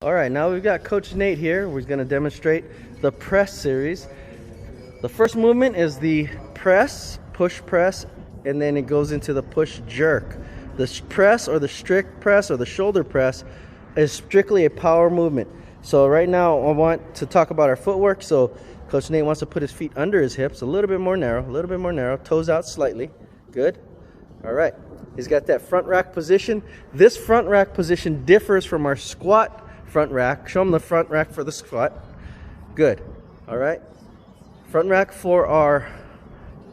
All right, now we've got Coach Nate here. We're going to demonstrate the press series. The first movement is the press, push press, and then it goes into the push jerk. The press or the strict press or the shoulder press is strictly a power movement. So right now I want to talk about our footwork. So Coach Nate wants to put his feet under his hips, a little bit more narrow, toes out slightly. Good. All right. He's got that front rack position. This front rack position differs from our squat front rack. Show him the front rack for the squat. Good. All right. Front rack for our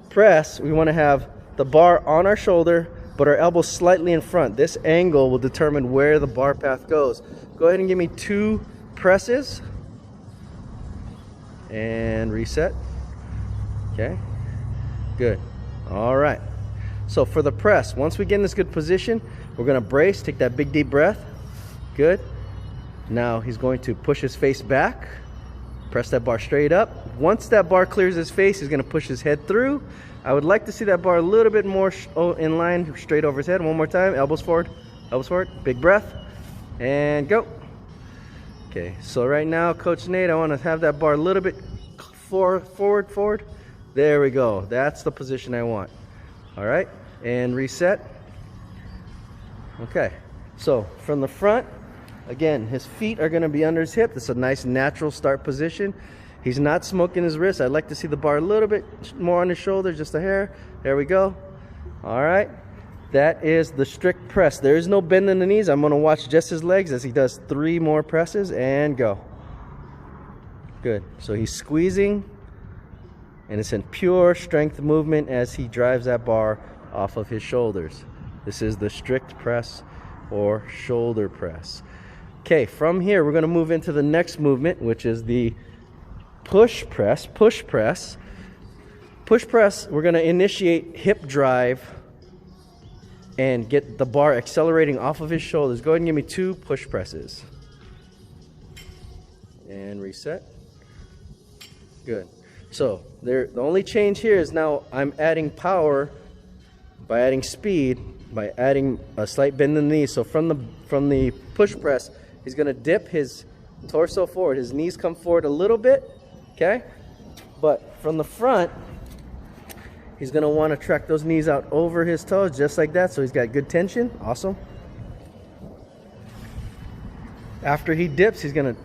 press, we want to have the bar on our shoulder, but our elbow slightly in front. This angle will determine where the bar path goes. Go ahead and give me 2 presses. And reset. Okay. Good. All right. So for the press, once we get in this good position, we're going to brace, take that big deep breath. Good. Now he's going to push his face back, press that bar straight up. Once that bar clears his face, he's going to push his head through. I would like to see that bar a little bit more in line, straight over his head. One more time, elbows forward, big breath, and go. Okay, so right now, Coach Nate, I want to have that bar a little bit forward. There we go. That's the position I want. All right, and reset. Okay, so from the front, again, his feet are going to be under his hip. This is a nice natural start position. He's not smoking his wrist. I'd like to see the bar a little bit more on his shoulder, just a hair. There we go. All right. That is the strict press. There is no bend in the knees. I'm going to watch just his legs as he does 3 more presses and go. Good. So he's squeezing, and it's in pure strength movement as he drives that bar off of his shoulders. This is the strict press or shoulder press. Okay, from here we're going to move into the next movement, which is the push press. Push press, we're going to initiate hip drive and get the bar accelerating off of his shoulders. Go ahead and give me 2 push presses. And reset. Good. So the only change here is now I'm adding power by adding speed, by adding a slight bend in the knees. So from the push press, he's going to dip his torso forward. His knees come forward a little bit, okay? But from the front, he's going to want to track those knees out over his toes, just like that, so he's got good tension. Awesome. After he dips, he's going to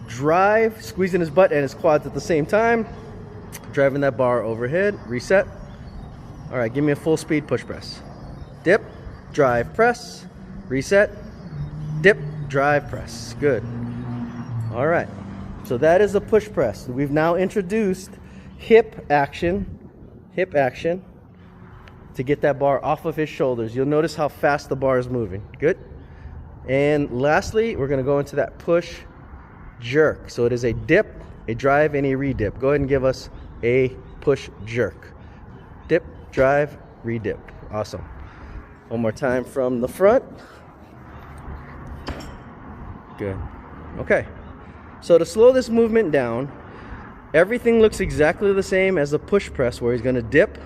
drive, squeezing his butt and his quads at the same time, driving that bar overhead. Reset. All right, give me a full speed push press. Dip, drive, press, reset, dip, drive, press. Good. All right, so that is the push press. We've now introduced hip action to get that bar off of his shoulders. You'll notice how fast the bar is moving. Good. And lastly, we're going to go into that push jerk. So it is a dip, a drive, and a redip. Go ahead and give us a push jerk. Dip, drive, redip. Awesome. One more time from the front. Good. Okay. So to slow this movement down, everything looks exactly the same as the push press, where he's going to dip.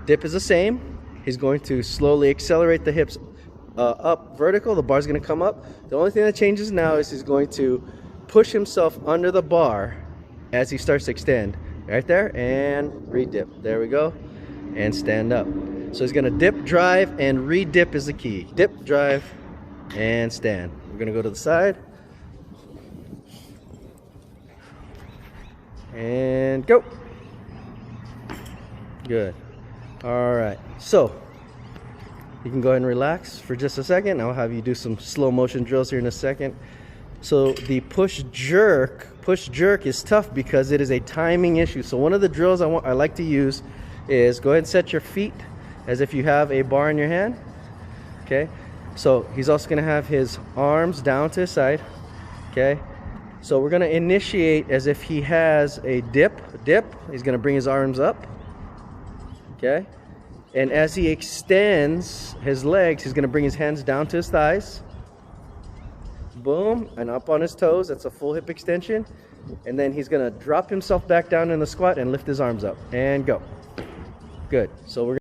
Dip is the same. He's going to slowly accelerate the hips up vertical. The bar's going to come up. The only thing that changes now is he's going to push himself under the bar as he starts to extend. Right there, and redip. There we go. And stand up. So he's going to dip, drive, and redip is the key. Dip, drive, and stand. We're going to go to the side. And go. Good. All right. So you can go ahead and relax for just a second. I'll have you do some slow motion drills here in a second. So the push jerk is tough because it is a timing issue. So one of the drills I like to use is go ahead and set your feet as if you have a bar in your hand. Okay. So he's also going to have his arms down to his side. Okay. So we're going to initiate as if he has a dip. He's going to bring his arms up. Okay. And as he extends his legs, he's going to bring his hands down to his thighs. Boom, and up on his toes. That's a full hip extension. And then he's going to drop himself back down in the squat and lift his arms up and go. Good. So we're